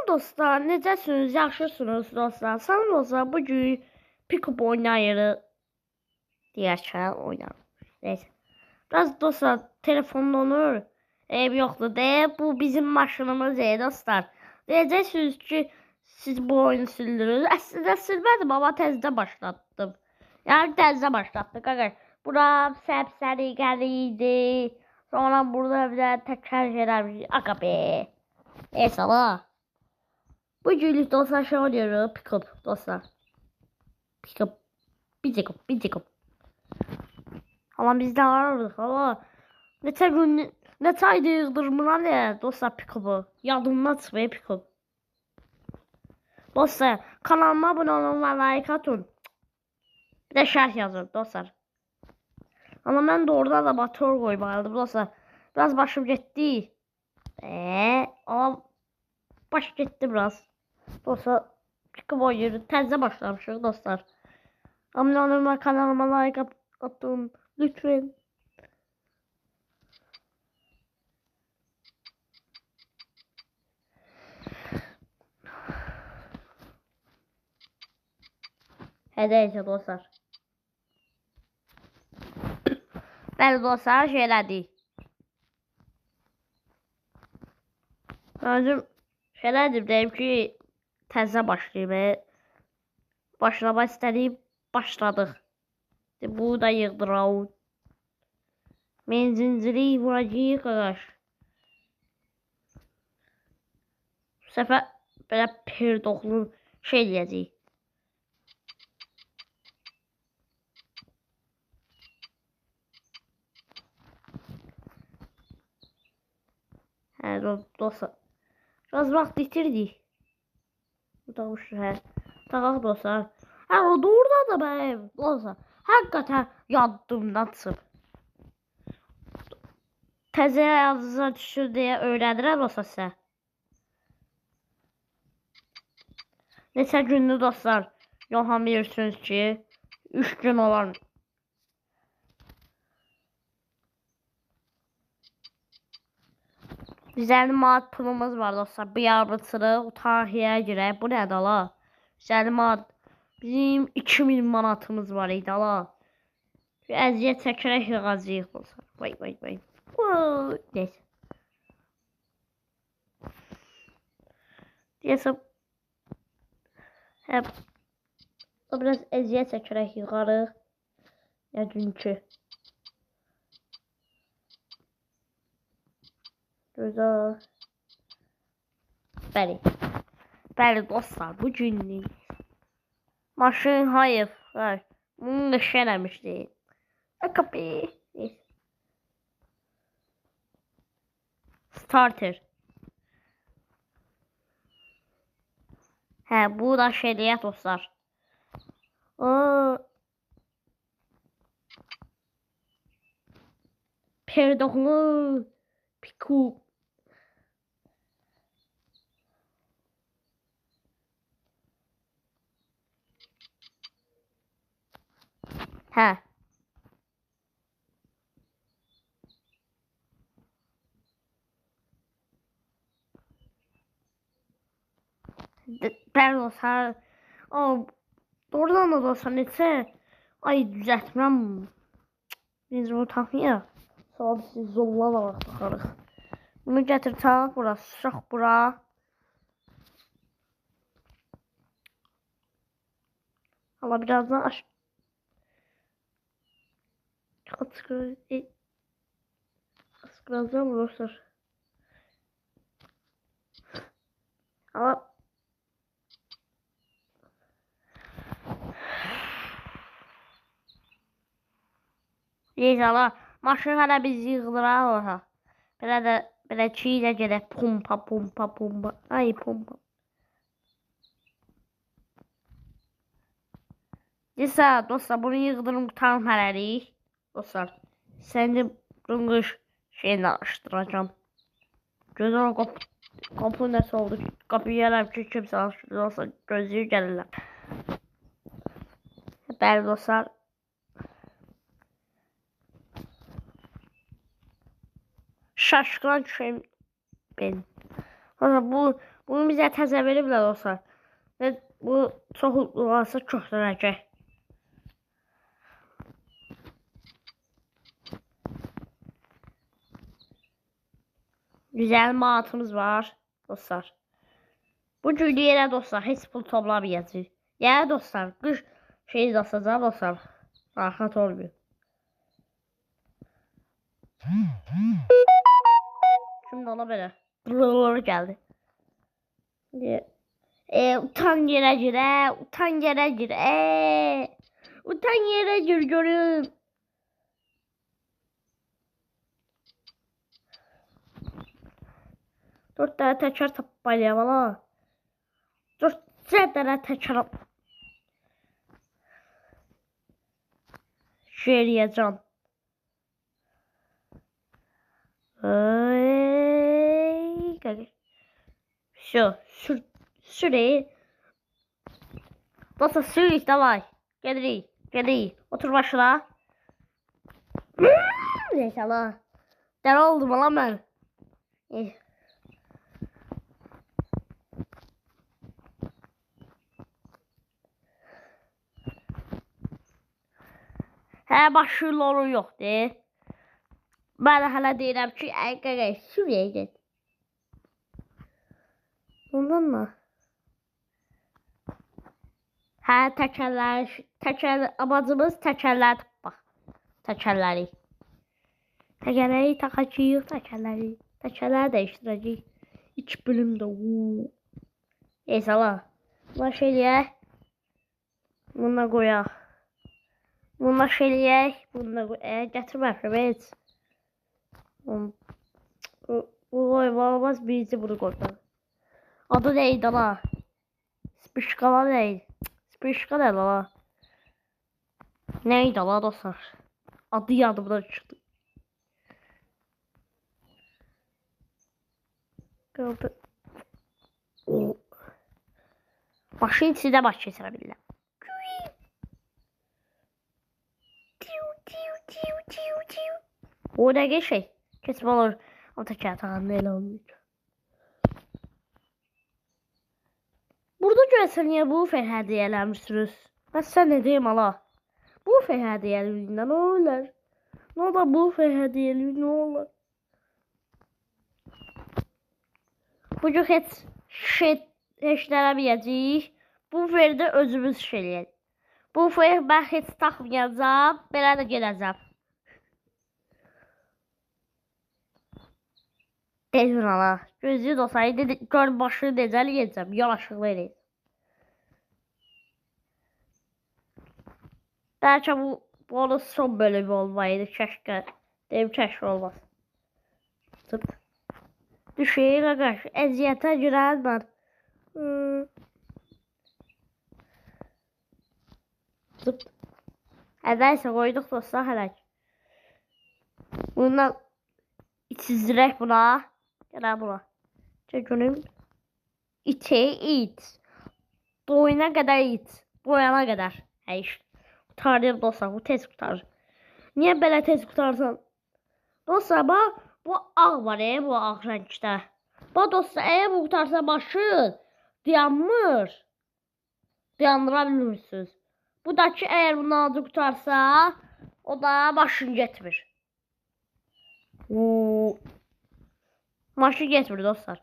dostlar, necəsiniz? Yaxşısınız dostlar. Salam dostlar, bugün pick-up oynayırıq. Deyərkən oynayırıq. Neyse. Biraz dostlar, telefon donur. Ev yoxdur deyə, bu bizim maşınımız dostlar. Deyəcəksiniz ki, siz bu oyunu sildirirsiniz. Əslində silmədim, amma təzədən başlatdım. Yəni təzədən başlatdık. Bura səpsəri gəliydi. Sonra burada bir də təkrar şeylər. Aga be. Neyse la. Bu günlük dostlar şey oynuyoruz. Pick-up dostlar. Pick-up. Pick-up. Ama biz de varırdık ama. Neçə ayda yığdırmıram ya dostlar pick-up'u. Yadımdan çıxmıyor pick-up. Dostlar kanalıma abone olun ve like atın. Bir de şərh yazın dostlar. Ama ben de orada da motor koymalıydım dostlar. Biraz başım getdi. Ama baş getdi biraz. Dostlar pick-up oynuyoruz. Təzə başlamışıq dostlar. Abone olun ve kanalıma like atın. Lütfen. Neyse dostlar. Bəli dostlar şeylədik. Özüm şeylədim deyim ki təzə başlayayım. Başlamaq istədiyim başladıq. Bu da yığdıraq. Mən zinciri vuracağıq ağaç. Bu səfər belə perdoqlu şey eləyəcəyik. Dostlar. Biraz vaxt itirdik. Taqaq dostlar. O doğrudan da mənim dostlar. Həqiqətən yadımdan çıxıb. Təzə yazıza düşür deyə öyrədirəm olsa sizə. Neçə gündür dostlar. Yoxan bilirsiniz ki 3 gün olan. Güzel manat pulumuz var dostlar. Bir yardımçılığı utahiyə girək. Bu nədir la? Güzel manat. Bizim 2000 manatımız var idi la. Əziyyət çəkərək yığacağıq dostlar. Vay. Neyse. Deyəsəm. Biraz əziyyət çəkərək yığarıq. Yəqin ki. Güzel. Bəli dostlar, bu günlük maşın hayır. Bunu nişələmişdi. Kapı. Starter. Bu da şeyliyə dostlar. Perdoqlu pick-up. Bəli dostlar. Doğrudan da dostlar neçə ay düzəltmirəm. Biz bunu taxıyaq. Sonra siz zollalaraq baxarıq. Bunu gətir tax bura, sıçaq bura. Allah birazdan aç. Birazdan dostlar. Allah. Neyse maşın hələ biz yığdıraq orada. Belə ki ilə gedək pompa. Ay pompa. Neyse dostlar bunu yığdırım qutarım hələlik. Dostlar səndə bunun şeyini açdıracağım. Gözəl qapı nəsə oldu. Qapıyı gələm ki kimsə açdırır. Dostlar gözlüyü gəlirlər. Bəli dostlar. Şaşkın şeyim ben. Bunu bizə təzə veriblər dostlar. Və bu çox olsa köklənəcək. Güzel mantımız var dostlar. Bu cüydü yerə dostlar heç pul toplamayacaq. Yəni dostlar qış şeyi basacaq dostlar. Rahat olmuyor. Şimdi ona böyle geldi. Utan yere gir, utan yere gir, utan yere gir görüm. Dört tane teker tapmalıyım valla. Dört tane teker. Şeriyeceğim. Все, süreyi. Dostlar sürük davay. Gelirik. Otur başına. Neyse Allah. Deli oldum lan ben. Hə başlıqları yoxdur. Mən hələ deyirəm ki, əgər Suriyə get. Ondan mı? Hə amacımız təkərləri tapmaq. Təkərləri takacağıq, təkərləri dəyişdirəcəyik. 2 bölümdə. Neyse Allah. Buna şey deyək. Buna qoyaq. Buna şey deyək. Buna qoyaq. Gətirməmişəm heç. Bu olmaz birinci bunu qoyaq. Adı neydi ala? Spişkalar neydi? Spişka neydi ala? Neydi ala dostlar? Adı yadımdan çıxdı. Qaldı. Başın içində baş keçirə bilirəm. O ne şey? Kesme olur. Ama teker tağın neyle olmuyor. Burada görəsən niyə bu hədiyələmişsiniz? Bəs sən ne deyim ala? Bu hədiyəliyindən ne olur? Ne olur bu hədiyəliyi ne olur? Bucuk heç eləməyəcəyik. Bu ferdə özümüz şeyləyək. Bu fer mən heç taxmayacağım. Belə də gedəcəm. Deyir ala. Gözlüyü olsaydı gör başını necə eləyəcəm. Yanaşıqlı eləyəcəm. Bəlkə bu bonus son bölümü olmaydı. Keşke. Deyim keşke olmaz. Tıp. Düşeyim arkadaş. Əziyyətə girən mən. Tıp. Neyse koyduk dostlar hələk. Bundan çizdirək buna. Gələ buna. Çəkönüm. İt. Boyuna qədər it. Boyana qədər. Həyiş. Qutardım dostlar. Bu tez qutarır. Niyə belə tez qutarsan? Dostlar bax. Bu ağ var bu ağ rəngdə. Bax dostlar əgər bu qutarsa başın dayanmır. Dayandıra bilmirsiniz. Bu da ki əgər bunu azı qutarsa o da maşın getmir. Maşın getmir dostlar.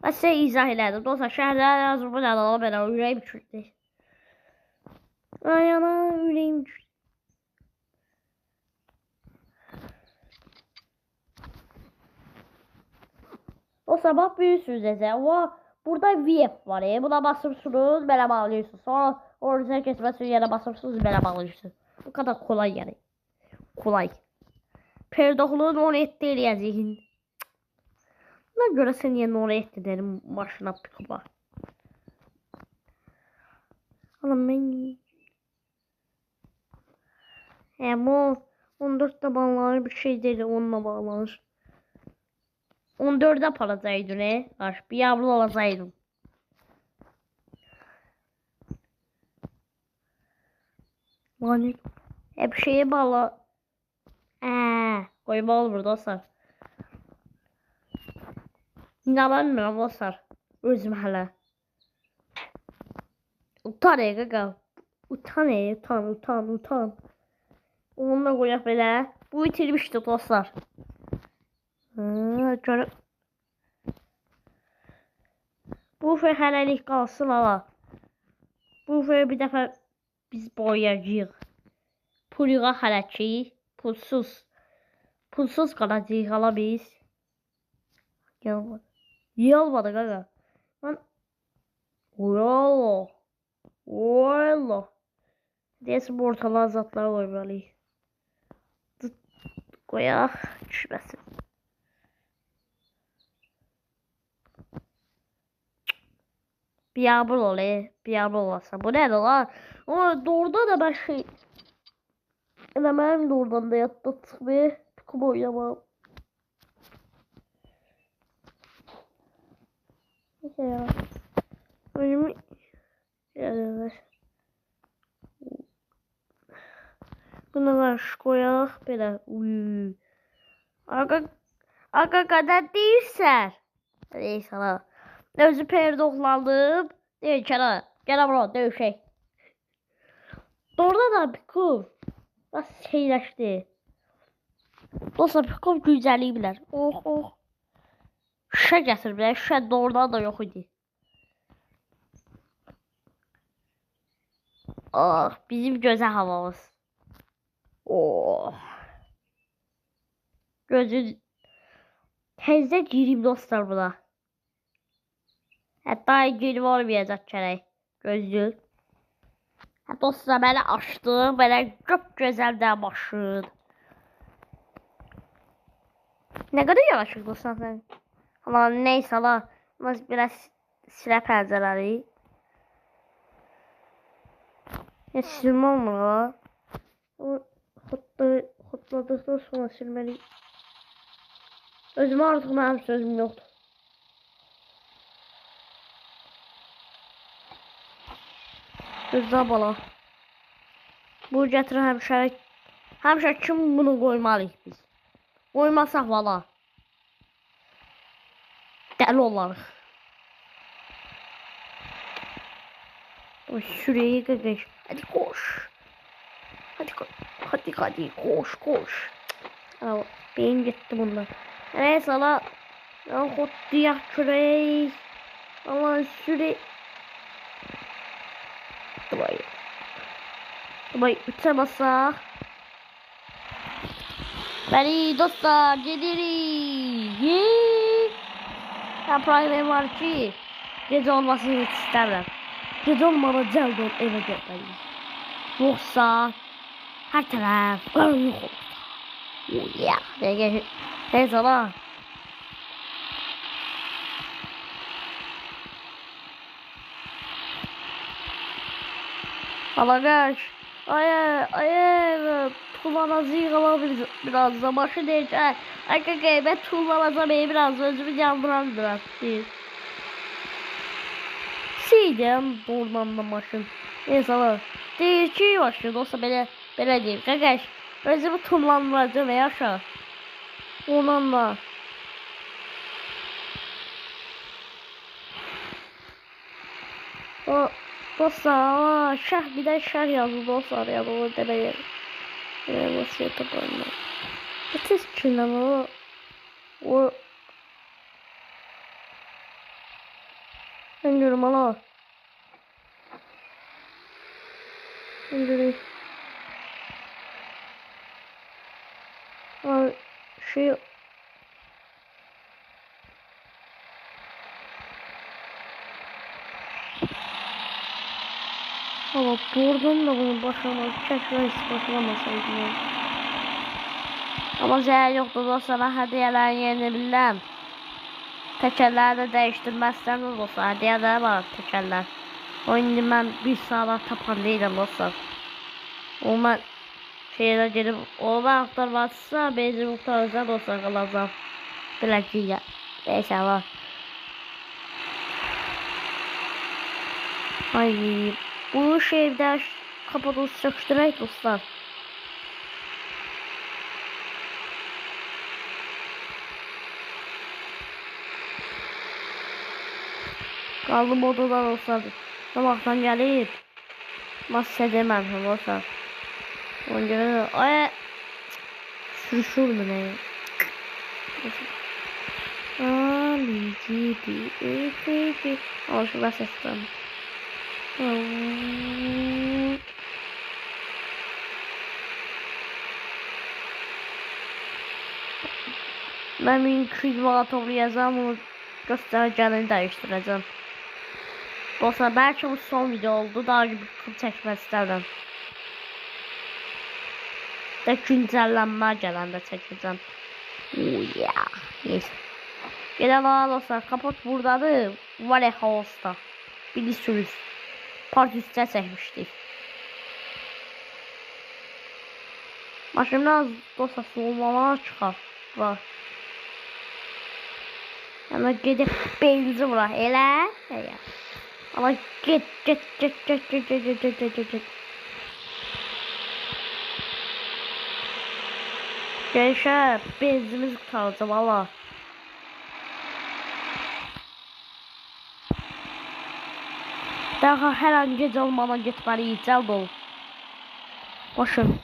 Ben size izah elədim. Dostlar şəhərlər yazır bu nədə ala belə ürəyim çürtdü. Ay ana ürəyim çürtdü. Dostlar bax büyüsünüz necə. Burada VF var. Buna basırsınız belə bağlıyorsunuz. Sonra orijinal kesməsi yerə basırsınız belə bağlıyorsunuz. Bu kadar kolay yani. Kolay. Perdoğlu'nun 17 eləyəcəyin. Buna görə sən yenə 17 derim maşına pikaba. Anam mən... bu 14 tabanları bir şey değil onunla bağlanır. 14'e paracaydı ne? Baş bir yavru alacaydım. Yani hep şeye bağlı. Koyma olur dostlar. İnanamıyorum dostlar. Özüm hələ. Utan qaqa. Utan. Onunla qoyaq belə. Bu itirmişdi dostlar. Görüb. Bu fır hələlik qalsın ala. Bu fır bir dəfə biz boyayacağıq. Pulğa hələ ki. Pulsuz qalacağıq ala biz. Yalmadı qaqa. Mən... Ola. Deyəsin bu ortalığa zatları qoymalıyıq. Qoyaq. Düşməsin. Biabır oluyor. Biabır olasa. Bu nədir lan? Ama doğrudan da ben şey... Eləməyim doğrudan da yadda çıxmıyor. Tıkım oynamam. Neyse ya. Önümü... Yani... Buna qarşı qoyaq belə. Aga qədər deyirsən. Neyse la. Özü perdoqlandım. Deyir ki, gələ bura, döyüşək. Doğrudan da Pikov. Bas şeyləşdi. Dostlar Pikov güncəlliyi bilər. Oh. Şişə gətir bilər. Şişə doğrudan da yox idi. Oh, bizim gözəl havamız. Oh. Gözü təzə girim dostlar buna. Hətta girim olmayacaq gərək. Gözlük. Dostlar belə açdım. Belə çok gözəl də maşın. Ne kadar yavaşıq dostlar sen. Ama neyse la. Biraz silə pəncələri. Silmə olmur la. Xotladıqdan sonra silməliyim. Özümə artıq mənim sözüm yoxdur. Gözlə bala. Bu gətirir həmişə kim bunu qoymalıyıq biz. Qoymasaq valla. Dəli olarıq. Şuraya qaqaş. Hadi koş. Hadi koş. Beyin gitti bunlar. Neyse la. Ya hotlayak şuraya. Allah şuraya. Davay uçamasa. Beni dostlar gelirik. Ya problem var ki. Gece olmasını hiç istemem. Gece olmalı cəld ol eve getməliyim. Yoksa her taraf qaranlıq olur. Yeah. Neyse la. Alagaş. Ay tullanazı yığılabilir biraz da başı değil. Ay kaka ben tullanacağım biraz özümü yandıran biraz değil. Şeyden doğrudan da maşın. Neyse la. Değil ki başlıyor olsa belə değil. Kakaş özümü tullandıracağım yaşa. Ondan da. O dostlar şah bir de şah yazdı dostlar ya bunu demeyelim. Nasıl yapalım? Ötesi için ama o ben diyorum ala. Ben diyorum. Şey ama buradan da bunu başlamak keşke başlamasaydım. Ama zəhər yoktu dostlar, ben hediyelerin yerini bilirəm. Təkərləri də dəyişdirməzsəniz dostlar, hediyeler var təkərlər. O indi mən bir saat tapan değilim dostlar. O mən şeylərə gedib, o mən axtarmazsa, benzin muhtarıca dostlar qalacam. Biləcəyəm. Neyse var. Ay, bu şeydə kapalı sıkıştırayım dostlar. Qaldım odada dostlar. Sabahdan gəlib. Masa deməm dostlar. Ona görə də ay sürüşürdü nə? Gidi. Alışıla səslən. Mən 1200 manat toplayacağım, onu göstərəcəyini dəyişdirəcəm. Dostlar, bəlkə bu son video oldu, daha bir klip çəkmək istərdim. Və güncəllənmə gələndə çəkəcəm. Yes. Gələn dostlar, kapot buradadır. Valley House'da. Bilirsiniz. Part 3'də çəkmişdik. Maşından dostlar soğumalar çıxar. Var. Ama gedib benzi vuraq. Elə? Ama get. Gençler benzimiz qurtaracaq valla. Daha hər an gec olmadan getməliyik. Cəld ol. Başım.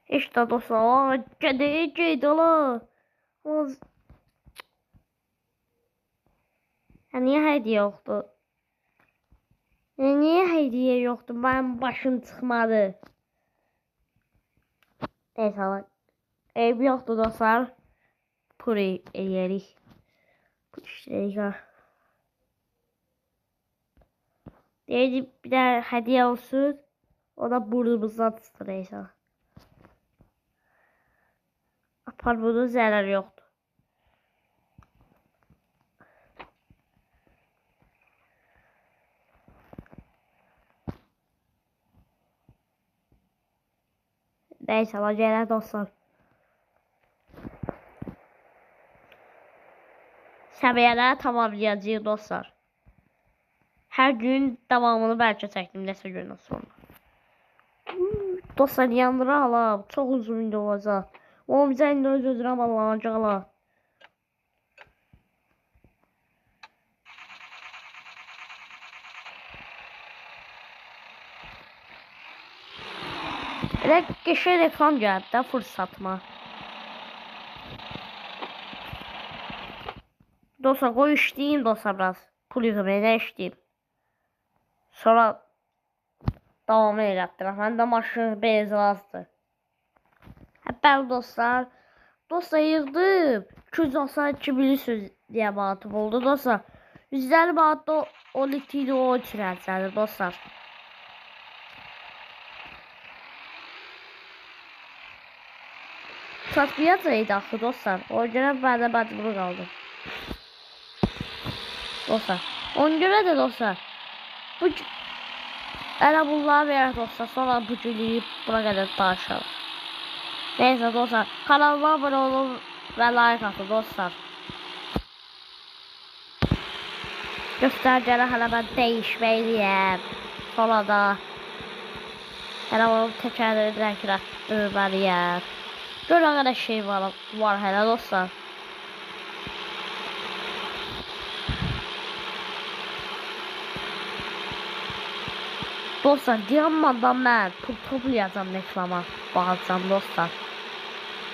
İşte dostlar. Gedəcək ola. Niye hediye yoktu? Niye hediye yoktu? Benim başım çıkmadı. Neyse lan. Ev yoktu dostlar. Puri yerik. Puri ha. Deyəcək bir de hediye olsun. O da burnumuzdan tuttu neyse. Apar bunun zərəri yoktu. Neyse lan gələk dostlar. Səviyyələri tamamlayacağıq dostlar. Hər gün davamını bəlkə çəkdim nəsə gündən sonra. Dostlar yandıra ala. Çox uzun video olacaq. O bizə indi öz özünə bağlanacaq ala. Elə qəşəng reklam gəldi də fırsatıma. Dostlar qoy işləyim dostlar biraz. Pul yığmaya işləyim. Sonra davam elətdirəm. Həm də maşın benzin azdır. Bəli dostlar. Dostlar yığdım. 292 bilirsiniz deyə manatım oldu dostlar. 150 manat da 12 ilə o içirəcədir dostlar. Çatmayacaq axı dostlar. O görə mən də məcbur qaldım. Dostlar. Ona görə də dostlar. Elə bunları verək dostlar. Sonra bu günü buna qədər danışalım. Neyse dostlar. Kanalıma abone olun və like atın dostlar. Göstəricəni hələ mən dəyişməliyəm. Sonra da hələ onun təkərini rənglətdirməliyəm. Gör nə qədər şey var hələ dostlar. Dostlar, diamantdan mən pul toplayacağım reklama. Bağlayacağım dostlar.